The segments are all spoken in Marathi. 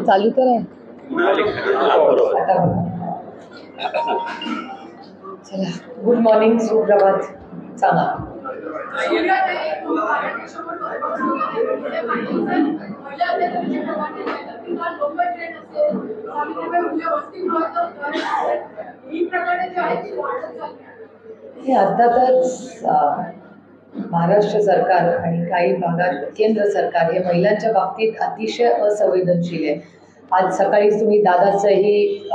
चालू तर आहे. चला, गुड मॉर्निंग, सुप्रभात. सांगा. हे अर्थातच महाराष्ट्र सरकार आणि काही भागात केंद्र सरकार हे महिलांच्या बाबतीत अतिशय असंवेदनशील आहे. आज सकाळीच तुम्ही दादाचंही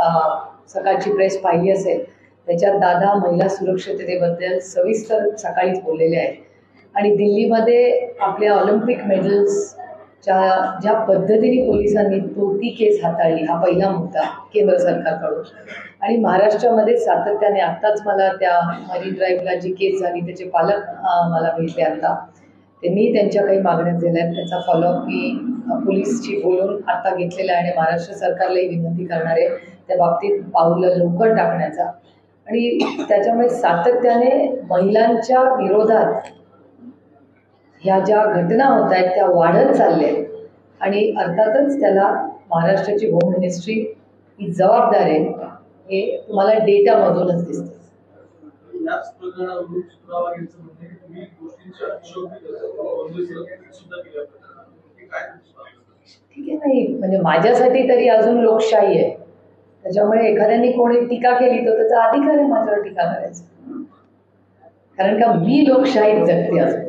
सकाळची प्रेस पाहिली असेल. त्याच्यात दादा महिला सुरक्षिततेबद्दल सविस्तर सकाळीच बोललेले आहेत. आणि दिल्लीमध्ये आपल्या ऑलिम्पिक मेडल्सच्या ज्या पद्धतीने पोलिसांनी ती केस हाताळली, हा पहिला मुद्दा केंद्र सरकारकडून. आणि महाराष्ट्रामध्ये सातत्याने आत्ताच मला त्या मरीन ड्राईव्हला जी केस झाली त्याचे पालक मला भेटले. आता त्यांनी त्यांच्या काही मागण्या दिल्या आहेत, त्याचा फॉलोअप मी पोलीसची बोलून आत्ता घेतलेला आहे. आणि महाराष्ट्र सरकारलाही विनंती करणार आहे त्या बाबतीत पाऊलं लवकर टाकण्याचा. आणि त्याच्यामुळे सातत्याने महिलांच्या विरोधात ह्या ज्या घटना होत आहेत त्या वाढत चालल्या आहेत. आणि अर्थातच त्याला महाराष्ट्राची होम मिनिस्ट्री ही जबाबदार आहे, हे तुम्हाला डेटामधूनच दिसतं. ठीक आहे, नाही म्हणजे माझ्यासाठी तरी अजून लोकशाही आहे. त्याच्यामुळे एखाद्याने कोणी टीका केली तर त्याचा अधिकार आहे माझ्यावर टीका करायचा, कारण का मी लोकशाहीत जगते अजून.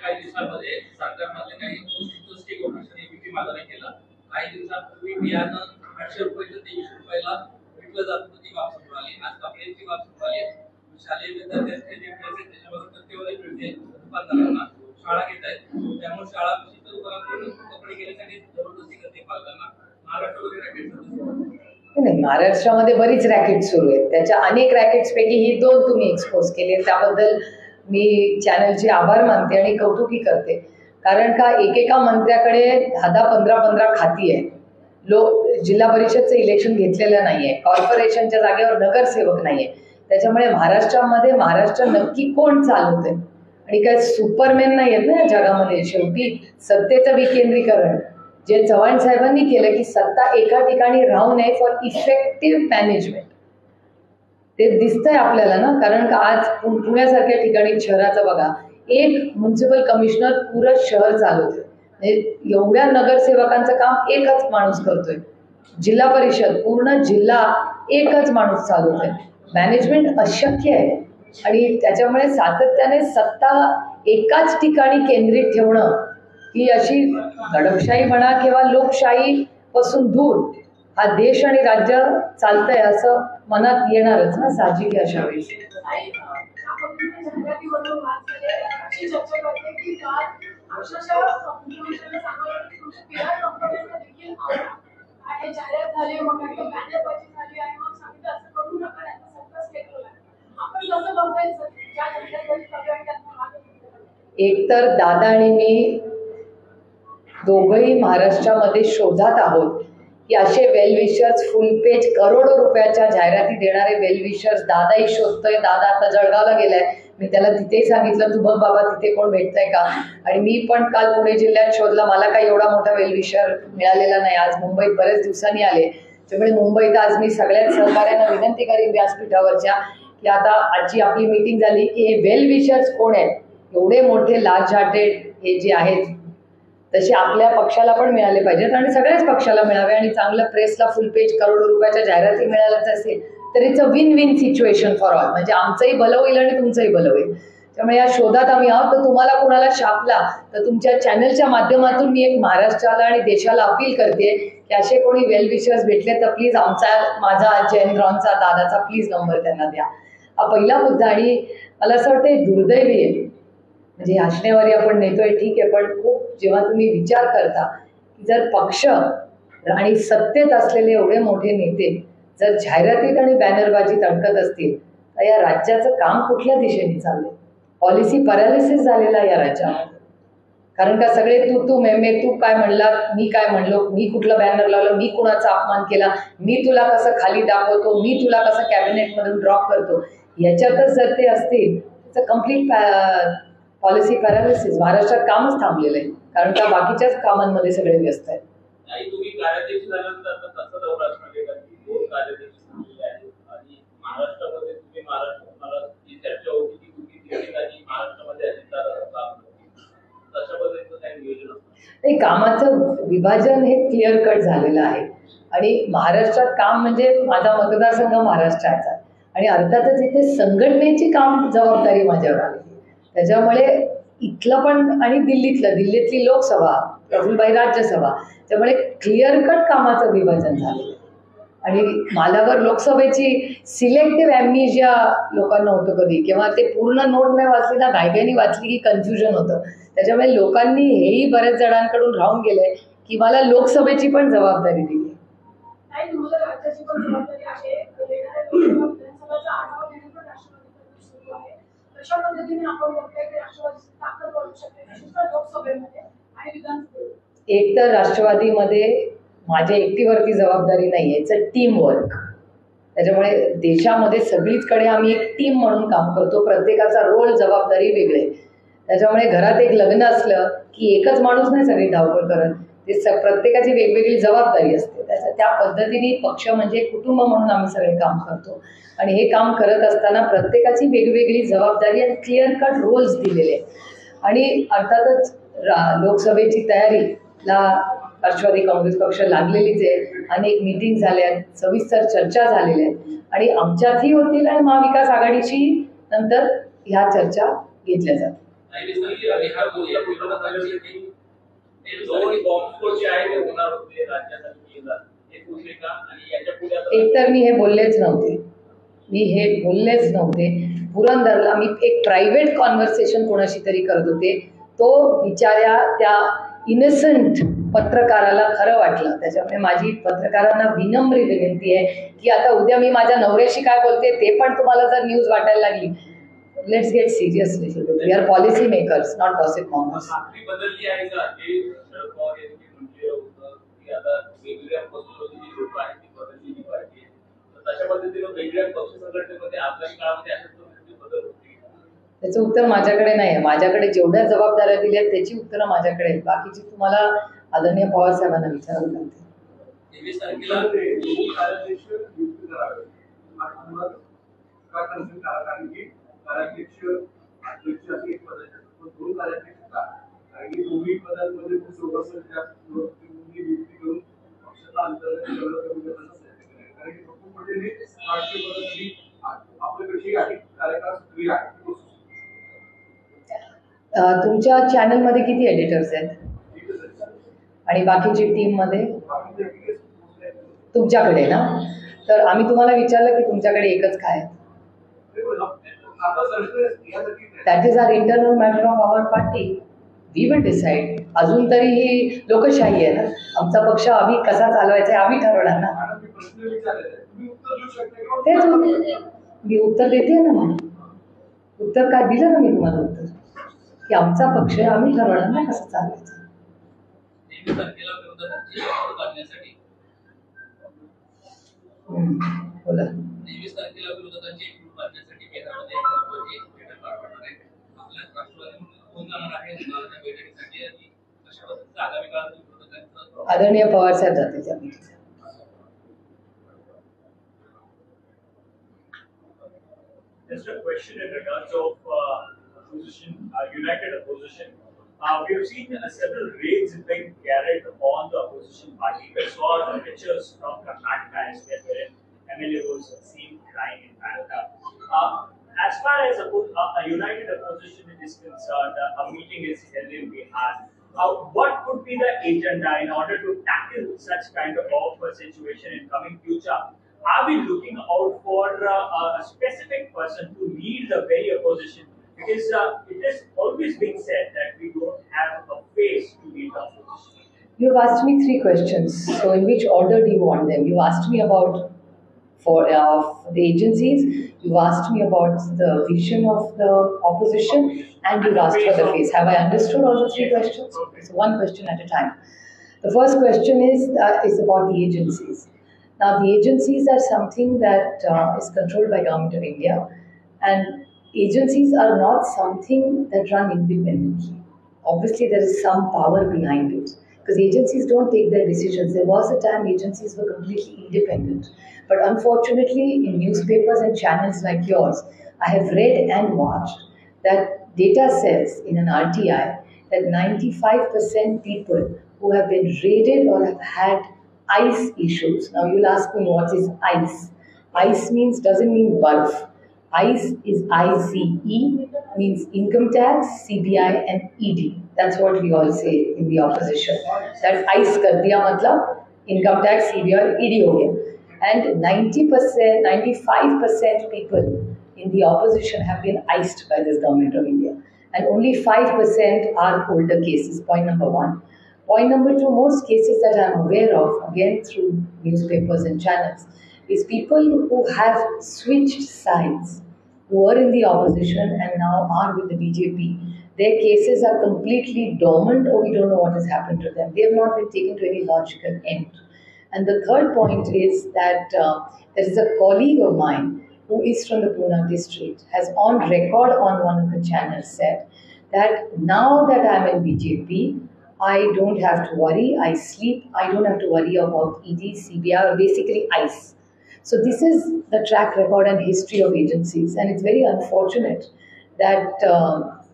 काही दिवसांमध्ये सरकारमध्ये काही स्टेक ऑपरेशन मागणी केला. काही दिवसांपूर्वी बियाणं 800 रुपयाचं 2300 रुपयाला विकलं जात होतं, ती वापस सुरू आली. आज कपड्याची वापस सुरू आली. शालेय विद्यार्थ्यांचे जे पैसे त्याच्यामध्ये टक्केवारी मिळते दुकानदारांना, शाळा घेत आहेत. त्यामुळे शाळा दुकानातून कपडे घेण्यासाठी जबरदस्ती करते पालकांना. महाराष्ट्र वगैरे रॅकेट नाही, महाराष्ट्रामध्ये बरीच रॅकेट सुरू आहेत. त्याच्या अनेक रॅकेट्स पैकी ही 2 तुम्ही एक्सपोज केले, त्याबद्दल मी चॅनलचे आभार मानते आणि कौतुकी करते. कारण का एकेका मंत्र्याकडे 10-15 खाती आहे. जिल्हा परिषदचं इलेक्शन घेतलेलं नाही आहे, कॉर्पोरेशनच्या जागेवर नगरसेवक नाही आहे. त्याच्यामुळे महाराष्ट्रामध्ये महाराष्ट्र नक्की कोण चालवतंय? आणि काय सुपरमॅन नाही आहेत ना या जगामध्ये. शेवटी सत्तेचं विकेंद्रीकरण जे चव्हाण साहेबांनी केलं की सत्ता एका ठिकाणी राहू नये फॉर इफेक्टिव्ह मॅनेजमेंट, ते दिसतंय आपल्याला ना. कारण का आज पुण्यासारख्या ठिकाणी शहराचं बघा, एक म्युन्सिपल कमिशनर पुरं शहर चालवतोय. म्हणजे एवढ्या नगरसेवकांचं काम एकच माणूस करतोय. जिल्हा परिषद पूर्ण जिल्हा एकच माणूस चालवतोय. मॅनेजमेंट अशक्य आहे. आणि त्याच्यामुळे सातत्याने सत्ता एकाच ठिकाणी केंद्रित ठेवणं ही अशी दडपशाही म्हणा किंवा लोकशाही पासून दूर हा देश आणि राज्य चालतंय असं मनात येणारच ना, साहजिक आहे अशा वेळी. एकतर दादा आणि मी दोघंही महाराष्ट्रामध्ये शोधात आहोत की असे वेलविशर्स, फुल पेज करोडो रुपयाच्या जाहिराती देणारे वेलविशर्स दादाही शोधतोय. दादा आता जळगावला गेलाय. मी त्याला तिथेही सांगितलं तू बघ बाबा तिथे कोण भेटतंय का. आणि मी पण काल पुणे जिल्ह्यात शोधला, मला काही एवढा मोठा वेलविशर मिळालेला नाही. आज मुंबईत बरेच दिवसांनी आले, त्यामुळे मुंबईत आज मी सगळ्या सहकार्यांना विनंती करीन व्यासपीठावरच्या की आता आजची आपली मीटिंग झाली की हे वेलविशर्स कोण आहेत. एवढे मोठे लार्ज हार्टेड हे जे आहेत तसे आपल्या पक्षाला पण मिळाले पाहिजेत आणि सगळ्याच पक्षाला मिळावे. आणि चांगलं प्रेसला फुल पेज करोडो रुपयाच्या जाहिराती मिळाल्याच असेल तर it's a win win situation for all. म्हणजे आमचंही भलं होईल आणि तुमचंही भलं होईल. त्यामुळे या शोधात आम्ही आहोत. तर तुम्हाला कोणाला शापला तर तुमच्या चॅनलच्या माध्यमातून मी एक महाराष्ट्राला आणि देशाला अपील करते की असे कोणी वेलविशर्स भेटले तर प्लीज माझा जयंद्रॉनचा दादाचा प्लीज नंबर त्यांना द्या. हा पहिला मुद्दा. आणि मला असं वाटतं दुर्दैवी आहे, म्हणजे हसण्यावारी आपण नेतोय ठीक आहे, पण खूप जेव्हा तुम्ही विचार करता की जर पक्ष आणि सत्तेत असलेले एवढे मोठे नेते जर जाहिरातीत आणि बॅनरबाजीत अडकत असतील तर या राज्याचं काम कुठल्या दिशेने चाललंय? पॉलिसी पॅरालिसिस झालेला या राज्यामध्ये. कारण का सगळे तू मे तू काय म्हणला, मी काय म्हणलो, मी कुठलं बॅनर लावलं, मी कुणाचा अपमान केला, मी तुला कसं खाली दाखवतो, मी तुला कसं कॅबिनेटमधून ड्रॉप करतो, याच्यातच जर ते असतील तर कम्प्लीट पॉलिसी पॅरालिसिस. महाराष्ट्रात कामच थांबलेलं आहे, कारण का बाकीच्याच कामांमध्ये सगळे व्यस्त आहेत. नाही, तुम्ही कार्याध्यक्ष झाल्यानंतर आता तसं दौरा असणार आहे का की दोन कार्याध्यक्ष झालेले आहेत आणि महाराष्ट्रामध्ये तुम्ही मला ही चर्चा होती की तुम्ही ठिकाणी महाराष्ट्रामध्ये अजिंठा काम करतील, तशा पद्धतीचं काही नियोजन असतं? नाही, कामाचं विभाजन हे क्लिअर कट झालेलं आहे आणि महाराष्ट्रात काम म्हणजे माझा मतदारसंघ महाराष्ट्राचा आणि अर्थातच इथे संघटनेची काम जबाबदारी माझ्यावर आली. त्याच्यामुळे इथलं पण आणि दिल्लीतली लोकसभा, प्रफुल्लभाई राज्यसभा, त्यामुळे क्लिअर कट कामाचं विभाजन झालं. आणि मालावर लोकसभेची सिलेक्टिव्ह ॲम्नेशिया लोकांना होतं कधी, किंवा ते पूर्ण नोट नाही वाचली ना, घाईघाईने वाचली की कन्फ्युजन होतं. त्याच्यामुळे लोकांनी हेही बऱ्याच जणांकडून राहून गेले की मला लोकसभेची पण जबाबदारी दिली. एक तर राष्ट्रवादीमध्ये माझ्या एकटीवरती जबाबदारी नाही आहे, इट्स अ टीम वर्क. त्याच्यामुळे देशामध्ये सगळीचकडे आम्ही एक टीम म्हणून काम करतो, प्रत्येकाचा रोल जबाबदारी वेगळे. त्याच्यामुळे घरात एक लग्न असलं की एकच माणूस नाही सगळी धावपळ करत, ते प्रत्येकाची वेगवेगळी जबाबदारी असते. त्या पद्धतीने पक्ष म्हणजे कुटुंब म्हणून आम्ही सगळे काम करतो आणि हे काम करत असताना प्रत्येकाची वेगवेगळी जबाबदारी आणि क्लिअर कट रोल्स दिलेले आहेत. आणि अर्थातच लोकसभेची तयारीला राष्ट्रवादी काँग्रेस पक्ष लागलेलीच आहे. अनेक मीटिंग झाल्या आहेत, सविस्तर चर्चा झालेल्या आहेत आणि आमच्यातही होतील आणि महाविकास आघाडीची नंतर ह्या चर्चा घेतल्या जातात. एकतर मी हे बोललेच नव्हते. पुरंदरला मी एक प्रायव्हेट कॉन्व्हर्सेशन कोणाशी तरी करत होते, तो बिचाऱ्या त्या इनोसंट पत्रकाराला खरं वाटलं. त्याच्यामुळे माझी पत्रकारांना विनम्र विनंती आहे की आता उद्या मी माझ्या नवऱ्याशी काय बोलते ते पण तुम्हाला जर न्यूज वाटायला लागली, let's get serious. We are policy makers, not gossip mongers. बदलली आहे का? शरद पवार यांनी म्हटलं होतं की आता वेगवेगळ्या पक्षाची जी लोक आहेत ती बदललेली पाहिजे, तर तशा पद्धतीने वेगवेगळ्या पक्ष संघटनेमध्ये आपल्या काळामध्ये अशा पद्धतीने बदल होते. त्याचं उत्तर माझ्याकडे नाही आहे. माझ्याकडे जेवढ्या जबाबदाऱ्या दिल्या आहेत त्याची उत्तरं माझ्याकडे आहेत. बाकीची तुम्हाला आदरणीय पवार साहेबांना विचारावं लागते. 23 तारखेला तुमच्या चॅनलमध्ये किती एडिटर्स आहेत आणि बाकीची टीममध्ये तुमच्याकडे ना? तर आम्ही तुम्हाला विचारलं की तुमच्याकडे एकच काय आहे. That is our internal matter of our party. We will decide. अजून तरी ही लोकशाही आहे ना, आमचा पक्ष आम्ही कसा चालवायचा आहे आम्ही ठरवणार ना. तेच मी उत्तर देते ना. मग उत्तर काय दिलं ना मी तुम्हाला उत्तर की आमचा पक्ष आम्ही ठरवणार ना कसं चालवायचं. बोला. 23 तारखेला विरोधकांची एकजूट करण्यासाठी केंद्रामध्ये आपल्या राष्ट्रवादी कोण जाणार आहे त्या बैठकीसाठी आणि कशा पद्धतीचं आगामी काळात विरोधकांचं? आदरणीय पवार साहेब जाते त्या मीटिंगला. Just a question in regards of opposition, united opposition. We have seen several raids being carried on the opposition party. We saw the pictures from Karnataka as well, where MLA was seen crying in Canada. As far as a united opposition is concerned, a meeting is held in Bihar. What could be the agenda in order to tackle such kind of situation in coming future? Are we looking out for a specific person to lead the very opposition? Because it has always been said that we don't have a face to lead the opposition. You've asked me 3 questions. So in which order do you want them? You asked me about for the agencies, you asked me about the vision of the opposition, and you asked for the face. Have I understood all the 3 questions? So one question at a time. The first question is about the agencies. Now the agencies are something that is controlled by Government of India, and agencies are not something that run independently. Obviously, there is some power behind it because agencies don't take their decisions. There was a time agencies were completely independent, but unfortunately, in newspapers and channels like yours, I have read and watched that data says in an RTI that 95% people who have been raided or have had ICE issues. Now, you'll ask me what is ICE? ICE means doesn't mean barf. ICE is ICE, means income tax, CBI, and ED. That's what we all say in the opposition. That ICE kar diya matlab income tax, CBI, और ED हो गया. And 90%, 95% people in the opposition have been iced by this government of India. And only 5% are older cases, point number one. Point number two, most cases that I'm aware of, again through newspapers and channels, is people who have switched sides, who were in the opposition and now are with the BJP. Their cases are completely dormant or we don't know what has happened to them. They have not been taken to any logical end. And the third point is that there is a colleague of mine who is from the Pune district, has on record on one of the channels said that now that I'm in BJP, I don't have to worry, I sleep, I don't have to worry about ED, CBI, or basically ICE. So this is the track record and history of agencies, and it's very unfortunate that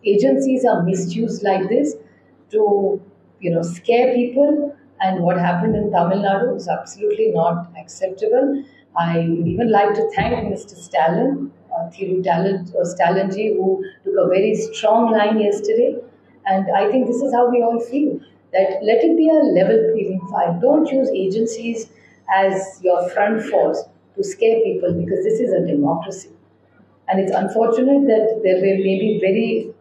agencies are misused like this to, scare people. And what happened in Tamil Nadu is absolutely not acceptable. I would even like to thank Mr. Stalin, Stalinji, who took a very strong line yesterday. And I think this is how we all feel, that let it be a level playing field. Don't use agencies as your front force to scare people because this is a democracy. And it's unfortunate that there may be very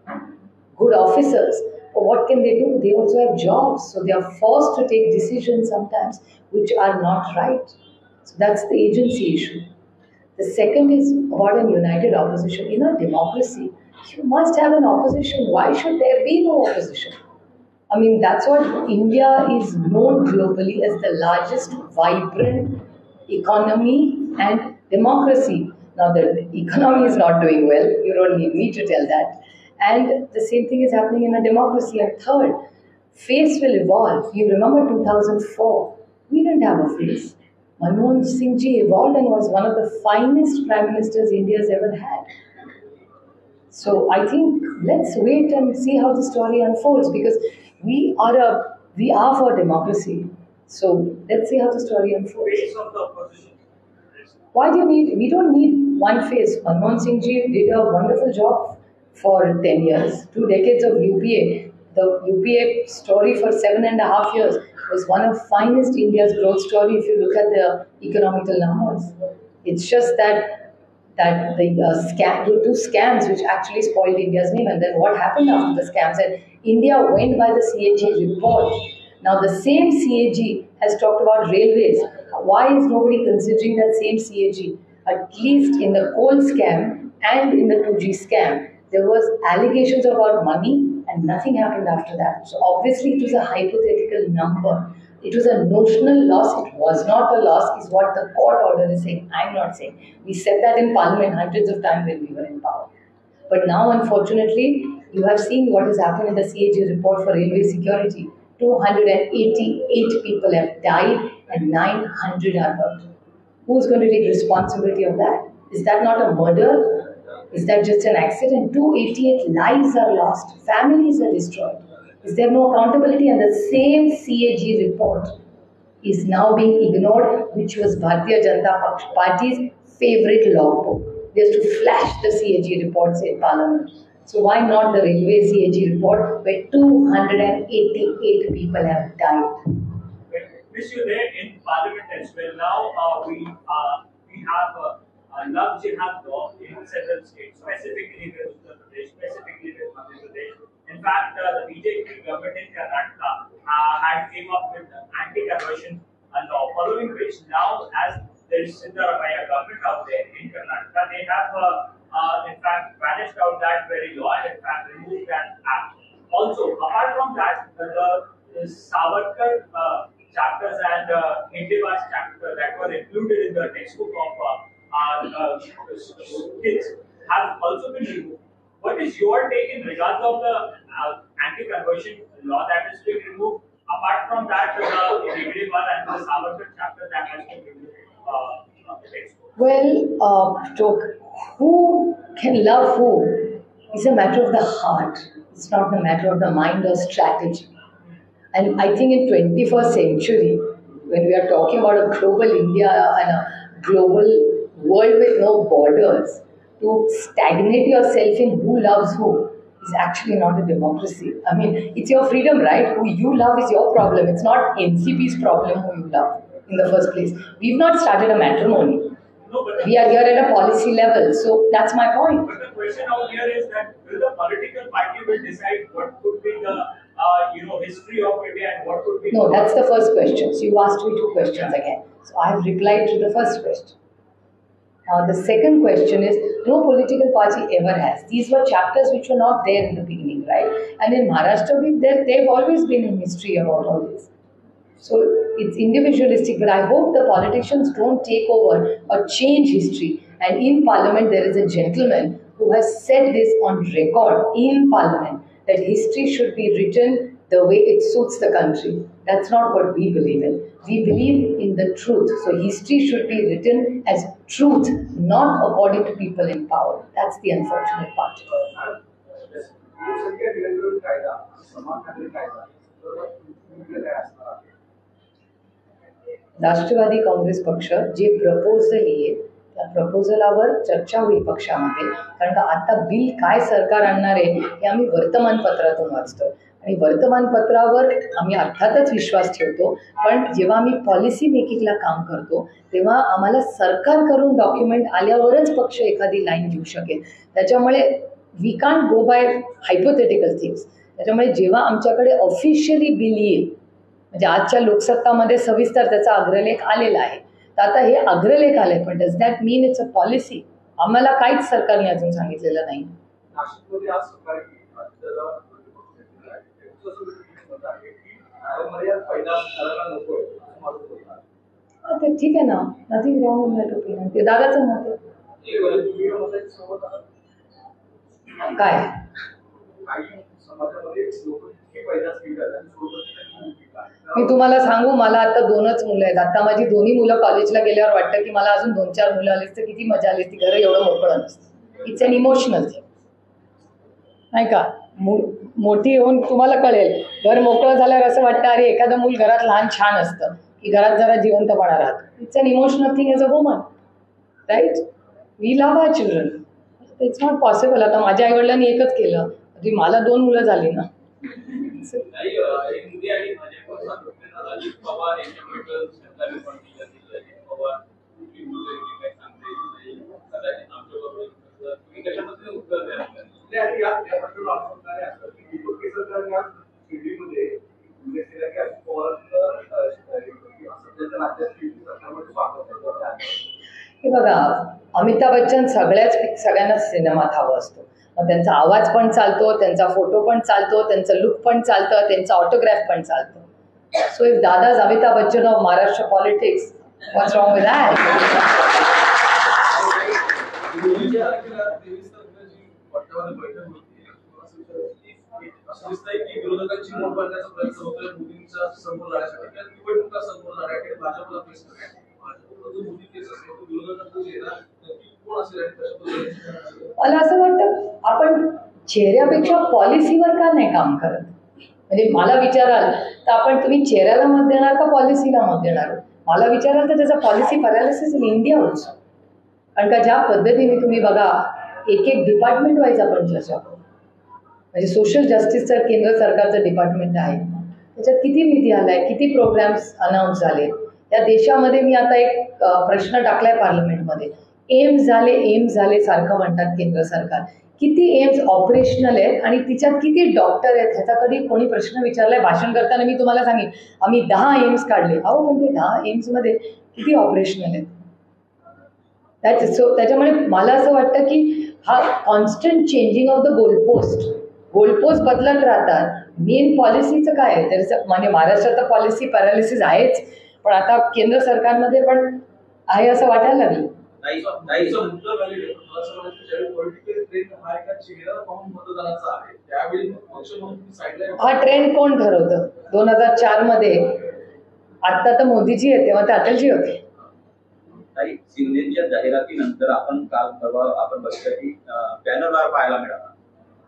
good officers, but what can they do? They also have jobs, so they are forced to take decisions sometimes which are not right. So that's the agency issue. The second is about a united opposition. In a democracy, you must have an opposition. Why should there be no opposition? I mean, that's what India is known globally as the largest vibrant economy and democracy. Now, the economy is not doing well. You don't need me to tell that. And the same thing is happening in a democracy. And third, face will evolve. You remember 2004? We didn't have a face. Manmohan Singh ji evolved and was one of the finest prime ministers India's ever had. So I think let's wait and see how the story unfolds because we are for democracy. So let's see how the story unfolds. Face of the opposition. Why do you need? We don't need one face. Manmohan Singh ji did a wonderful job for 10 years, 2 decades of UPA. The UPA story for 7.5 years was one of finest India's growth story if you look at the economical numbers. It's just that the two scams which actually spoiled India's name. And then what happened after the scams? And India went by the CAG report. Now the same CAG has talked about railways. Why is nobody considering that same CAG? At least in the coal scam and in the 2G scam, there was allegations about money and nothing happened after that. So obviously it was a hypothetical number. It was a notional loss. It was not a loss is what the court order is saying. I'm not saying. We said that in Parliament hundreds of times when we were in power. But now unfortunately, you have seen what has happened in the CAG report for railway security. 288 people have died and 900 are hurt. Who's going to take responsibility of that? Is that not a murder? Is that just an accident? 288 lives are lost. Families are destroyed. Is there no accountability? And the same CAG report is now being ignored, which was Bharatiya Janata Party's favorite logbook. They used to flash the CAG reports in Parliament. So why not the railway CAG report where 288 people have died? Miss, you there in Parliament as well. Now we have love jihad law in several states, specifically with Uttar Pradesh, specifically with Madhya Pradesh. In fact, the BJP government in Karnataka had came up with anti-conversion law, following which now, as there is Siddharamaiah government out there in Karnataka, they have in fact vanished out that very law and in fact removed that act. Also, apart from that, the Savarkar chapters and Hindivas chapter that were included in the textbook of kids have also been removed. What is your take in regards of the anti-conversion law that has been removed? Apart from that, the Hegdevar and the Savarkar chapter that has been removed. Who can love who is a matter of the heart. It's not a matter of the mind or strategy. And I think in 21st century, when we are talking about a global India and a global world with no borders, to stagnate yourself in who loves who is actually not a democracy. I mean, it's your freedom, right? Who you love is your problem. It's not NCP's problem who you love in the first place. We've not started a matrimony. We are here at a policy level. So that's my point. But the question out here is that will the political party will decide what could be the history of India and what could be... No, that's the first question. So you asked me two questions again. So I have replied to the first question. Now the second question is, no political party ever has. These were chapters which were not there in the beginning, right? And in Maharashtra, they've always been in history about all this. So it's individualistic, but I hope the politicians don't take over or change history. And in Parliament, there is a gentleman who has said this on record in Parliament, that history should be written the way it suits the country. That's not what we believe in. We believe in the truth. So history should be written as truth, not according to people in power. That's the unfortunate part. Rashtrawadi Congress पक्ष जे प्रपोजल येईल त्या प्रपोजलावर चर्चा होईल पक्षामध्ये, कारण का आता बिल काय सरकार आणणार आहे हे आम्ही वर्तमानपत्रातून वाचतो आणि वर्तमानपत्रावर आम्ही अर्थातच विश्वास ठेवतो, पण जेव्हा आम्ही पॉलिसी मेकिंगला काम करतो तेव्हा आम्हाला सरकारकडून डॉक्युमेंट आल्यावरच पक्ष एखादी लाईन घेऊ शकेल. त्याच्यामुळे we can't go by hypothetical things. त्याच्यामुळे जेव्हा आमच्याकडे ऑफिशियली बिल येईल, म्हणजे आजच्या लोकसत्तामध्ये सविस्तर त्याचा अग्रलेख आलेला आहे, तर आता हे अग्रलेख आले, पण does that mean it's a policy? आम्हाला काहीच सरकारने अजून सांगितलेलं नाही. ठीक आहे ना, nothing wrong in that opinion. ते दादाचं मत आहे. काय मी तुम्हाला सांगू, मला आता 2च मुलं आहेत. आता माझी दोन्ही मुलं कॉलेजला गेल्यावर वाटतं की मला अजून 2-4 मुलं आलीच तर किती मजा आली असती. घर एवढं मोकळं नसतं. इट्स अन इमोशनल थिंग, नाही का? मोठी होऊन तुम्हाला कळेल, घर मोकळं झाल्यावर असं वाटतं अरे एखादं मूल घरात लहान छान असतं की घरात जरा जिवंतपणा राहतो. It's an emotional thing as a woman, right? We love our children. It's not possible. आता माझ्या आईवडिलांनी एकच केलं, मला 2 मुलं झाली ना. हे बघा, अमिताभ बच्चन सगळ्यांना सिनेमात हवं असतो. मग त्यांचा आवाज पण चालतो, त्यांचा फोटो पण चालतो, त्यांचं लुक पण चालतं, त्यांचा ऑटोग्राफ पण चालतो. So if Dada's Amitabh Bachchan of Maharashtra politics, what's wrong with that? मला असं वाटतं आपण चेहऱ्यापेक्षा पॉलिसीवर का नाही काम करत. म्हणजे मला विचाराल तर आपण तुम्ही चेहऱ्याला मत देणार का पॉलिसीला मत देणार? मला विचाराल तर त्याचा policy paralysis in India also. कारण का ज्या पद्धतीने तुम्ही बघा, एक डिपार्टमेंट वाईज आपण चर्चा करू. म्हणजे सोशल जस्टिसचं केंद्र सरकारचं डिपार्टमेंट आहे, त्याच्यात किती निधी आलाय, किती प्रोग्राम्स अनाऊन्स झाले. त्या देशामध्ये मी आता एक प्रश्न टाकलाय पार्लमेंटमध्ये, एम्स झाले सारखं म्हणतात केंद्र सरकार. किती एम्स ऑपरेशनल आहेत आणि तिच्यात किती डॉक्टर आहेत ह्याचा कधी कोणी प्रश्न विचारलाय? भाषण करताना मी तुम्हाला सांगेन आम्ही 10 एम्स काढले. अहो पण ते 10 एम्समध्ये किती ऑपरेशनल आहेत? त्याच्यामुळे मला असं वाटतं की हा constant changing of the goalpost बदलत राहतात. मेन पॉलिसीचं काय आहे? त्याचं म्हणजे महाराष्ट्रात तर पॉलिसी पॅरालिसिस आहेच, पण आता केंद्र सरकारमध्ये पण आहे असं वाटायला लागलं. मुद्दा व्हॅलिड आहे. मला असं म्हणायचं ज्यावेळी पॉलिटिकल ट्रेंड हा एका चेहऱ्याला पाहून मतदानाचा आहे त्यावेळी पक्ष म्हणून तुम्ही साईडला हा ट्रेंड कोण ठरवतं? 2004 मध्ये आता तर मोदीजी आहे, तेव्हा तर अटलजी होते. काही शिंदेच्या जाहिरातीनंतर आपण काल परवा आपण बघितलं की बॅनरवर पाहायला मिळाला.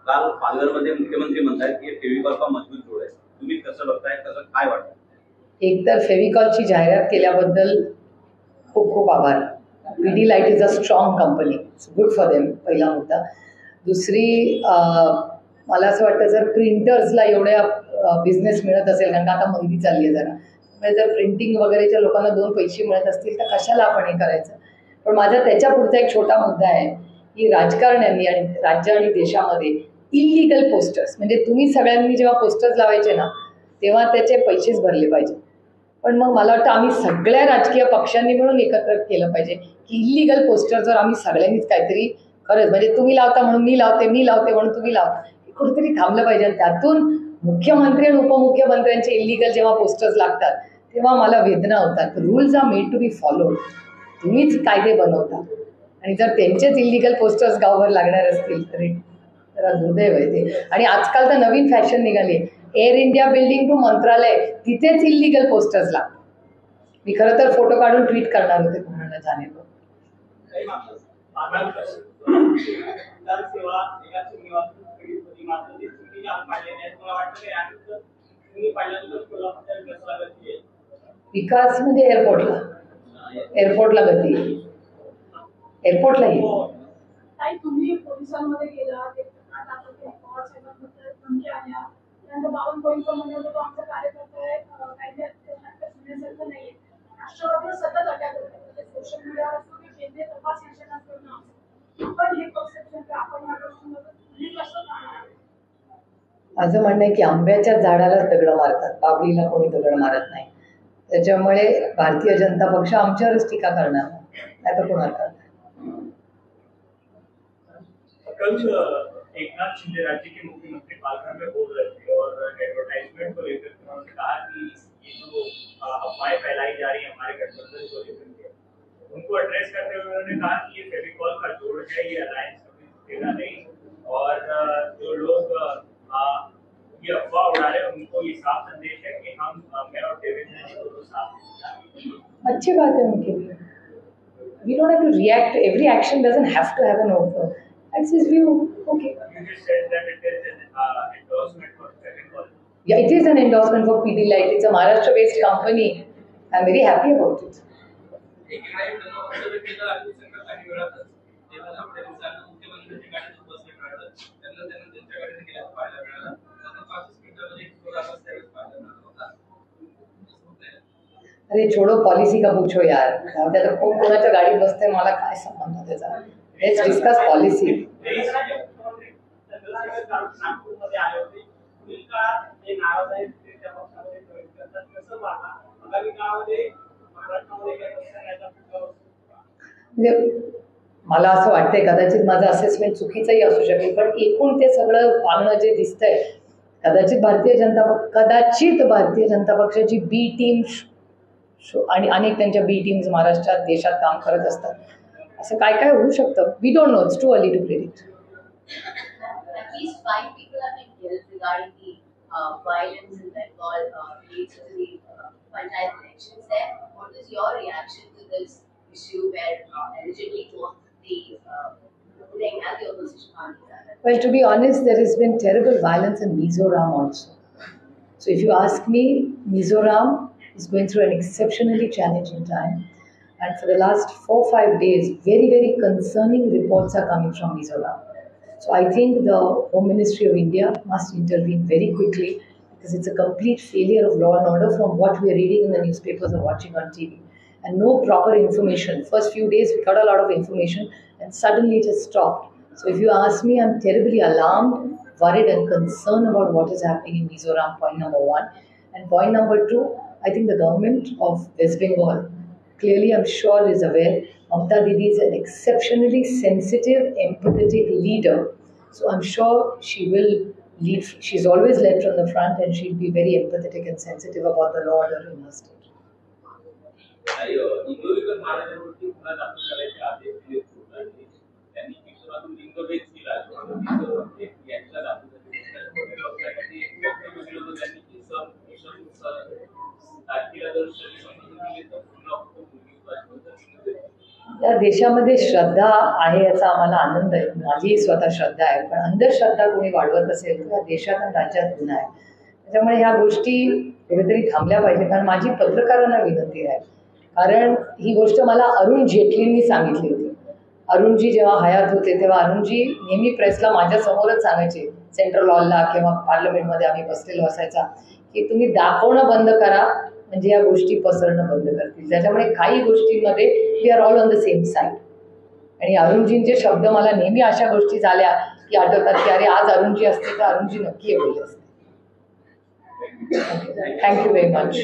काल पालघरमध्ये मुख्यमंत्री म्हणतात की फेविकॉलचा मजबूत जोड आहे. तुम्ही कसं बघताय, कसं काय वाटतं? एकतर फेविकॉलची जाहिरात केल्याबद्दल खूप खूप आभार. Pidilite is a strong company, good for them, पहिला मुद्दा. दुसरी, मला असं वाटतं जर प्रिंटर्सला एवढ्या बिझनेस मिळत असेल, कारण का आता मंदी चालली आहे जरा, म्हणजे जर प्रिंटिंग वगैरेच्या लोकांना 2 पैसे मिळत असतील तर कशाला आपण हे करायचं. पण माझा त्याच्या पुढचा एक छोटा मुद्दा आहे की राजकारण्यांनी आणि राज्य आणि देशामध्ये इलिगल पोस्टर्स, म्हणजे तुम्ही सगळ्यांनी जेव्हा पोस्टर्स लावायचे ना तेव्हा त्याचे पैसेच भरले पाहिजे. पण मग मला वाटतं आम्ही सगळ्या राजकीय पक्षांनी मिळून एकत्र केलं पाहिजे की इलिगल पोस्टरवर आम्ही सगळ्यांनीच काहीतरी, खरंच म्हणजे तुम्ही लावता म्हणून मी लावते, मी लावते म्हणून तुम्ही लावता, हे कुठेतरी थांबलं पाहिजे. आणि त्यातून मुख्यमंत्री आणि उपमुख्यमंत्र्यांचे इलिगल जेव्हा पोस्टर्स लागतात तेव्हा मला वेदना होतात. Rules are made to be followed. तुम्हीच कायदे बनवता आणि जर त्यांचेच इलिगल पोस्टर्स गावभर लागणार असतील तरी जरा दुर्दैव आहे ते. आणि आजकाल तर नवीन फॅशन निघाली, एअर इंडिया बिल्डिंग टू मंत्रालय तिथेच इलिगल पोस्टर्स लागतात. मी खरं तर फोटो काढून ट्विट करणार होते कोणाला जाणे. विकास म्हणजे एअरपोर्टला गती, एअरपोर्टला येईल. तुम्ही पोलिसांमध्ये गेला, त्यानंतर बावनकुळेंचं म्हणणं होतं तो आमचा कार्यकर्ता आहे, कायद्यासारखं नाहीये. राष्ट्रवादीला सतत अटॅक होते, सोशल मीडियावर असतो की केंद्रीय तपास यंत्रणांकडून. पण हे परसेप्शन आपण या गोष्टींमध्ये तुम्ही कसं पाहणार? माझं म्हणणं आहे की आंब्याच्या झाडालाच दगडं मारतात, बाबळीला कोणी दगड मारत नाही. त्याच्यामुळे भारतीय जनता पक्ष आमच्यावरच टीका करणार, नाही तर कोणाला करणार. कल एकनाथ शिंदे राज्य के मुख्यमंत्री पालघर में बोल रहे थे और एडवर्टाइजमेंट को लेकर उन्होंने कहा कि ये जो अफवाहें फैलाई जा रही है हमारे गठबंधन को लेकर के, उनको एड्रेस करते हुए उन्होंने कहा कि ये फेविकॉल का जोड़ है, ये अलायंस कभी टूटेगा नहीं, और जो लोग ये अफवाह उड़ा रहे हैं उनको ये साफ संदेश है कि हम मैं और देवेंद्र जी को साथ। अच्छी बात है उनके लिए. We don't have to react. Every action doesn't have to have an offer. That's his view. Okay. You just said that it is an endorsement for Fevicol. Yeah, it is an endorsement for Pidilite. It's a Maharashtra-based company. I'm very happy about it. अरे छोड़ो, पॉलिसी का पूछो यार. त्यात कोण कोणाच्या गाडीत बसते मला काय संबंध त्याचा. Let's discuss policy. मला असं वाटतंय कदाचित माझं असेसमेंट चुकीचंही असू शकेल, पण एकूण ते सगळं वागणं जे दिसतंय कदाचित भारतीय जनता पक्षाची बी टीम आणि अनेक त्यांच्या बी टीम्स महाराष्ट्रात देशात काम करत असतात. असं काय काय होऊ शकतं. We don't know, it's too early to predict. At least 5 people have been killed regarding the violence in Bengal related to the panchayat elections there. What is your reaction to this issue where allegedly both the ruling and the opposition parties are? Well, to be honest, there has been terrible violence in Mizoram also. So if you ask me, Mizoram is going through an exceptionally challenging time. And for the last 4-5 days, very, very concerning reports are coming from Mizoram. So I think the Home Ministry of India must intervene very quickly because it's a complete failure of law and order from what we are reading in the newspapers or watching on TV. And no proper information. First few days we got a lot of information and suddenly it has stopped. So if you ask me, I'm terribly alarmed, worried and concerned about what is happening in Mizoram, point number 1. And point number 2, I think the government of West Bengal, clearly I'm sure is aware, Mamta Didi is an exceptionally sensitive, empathetic leader. So I'm sure she will lead, she's always led from the front and she'll be very empathetic and sensitive about the law order in her state. Indorikar महाराजांवरती गुन्हा दाखल करायचे आदेश दिले होते आणि त्यांनी शिक्षणातून लिंगभेद केला यांच्या दाखल त्यांनी की तारखेला जर संशोधन केले तर पुन्हा या देशामध्ये श्रद्धा आहे याचा आम्हाला आनंद आहे. माझी स्वतः श्रद्धा आहे, पण अंधश्रद्धा कोणी वाढवत असेल तर या देशात आणि राज्यात गुन्हा आहे. त्याच्यामुळे ह्या गोष्टी कुठेतरी थांबल्या पाहिजेत. आणि माझी पत्रकारांना विनंती आहे, कारण ही गोष्ट मला अरुण जेटलींनी सांगितली होती. अरुणजी जेव्हा हयात होते तेव्हा अरुणजी नेहमी प्रेसला माझ्यासमोरच सांगायचे, सेंट्रल हॉलला किंवा पार्लमेंटमध्ये आम्ही बसलेलो असायचा, की तुम्ही दाखवणं बंद करा म्हणजे या गोष्टी पसरणं बंद करतील. त्याच्यामुळे काही गोष्टींमध्ये we are all on the same side. आणि अरुणजींचे शब्द मला नेहमी अशा गोष्टी झाल्या की आठवतात की अरे आज अरुणजी असते तर अरुणजी नक्की हे बोलले असते. Thank you very much.